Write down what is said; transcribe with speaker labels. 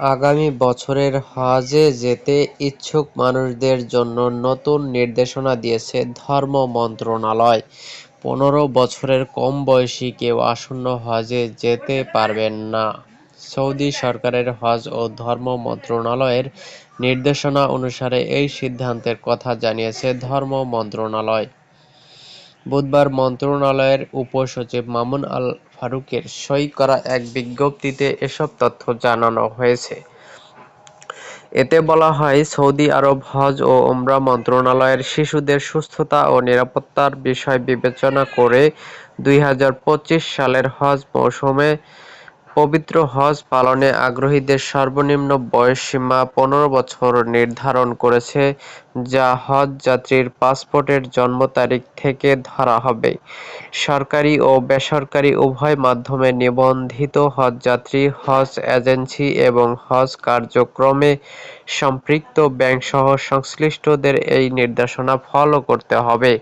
Speaker 1: আগামী বছরের হজে যেতে ইচ্ছুক মানুষদের জন্য নতুন নির্দেশনা দিয়েছে ধর্ম মন্ত্রণালয়। 15 বছরের কম বয়সী কেউ আসন্ন হজে যেতে পারবেন না। সৌদি সরকারের হজ ও ধর্ম মন্ত্রণালয়ের নির্দেশনা অনুসারে এই সিদ্ধান্তের কথা জানিয়েছে ধর্ম মন্ত্রণালয়। বুধবার মন্ত্রণালয়ের উপসচিব মামুন আল ফারুকের সই করা এক বিজ্ঞপ্তিতে এসব তথ্য জানানো হয়েছে। এতে বলা হয়, সৌদি আরব হজ ও উমরা মন্ত্রণালয়ের শিশুদের সুস্থতা ও নিরাপত্তার বিষয় বিবেচনা করে 2025 সালের হজ মৌসুমে পবিত্র হজ পালনে আগ্রহীদের সর্বনিম্ন বয়সসীমা 15 বছর নির্ধারণ করেছে, যা হজযাত্রীর পাসপোর্টের জন্ম তারিখ থেকে ধরা হবে। সরকারি ও বেসরকারি উভয় মাধ্যমে নিবন্ধিত হজযাত্রী, হজ এজেন্সি এবং হজ কার্যক্রমে সম্পৃক্ত ব্যাংকসহ সংশ্লিষ্টদের এই নির্দেশনা ফলো করতে হবে।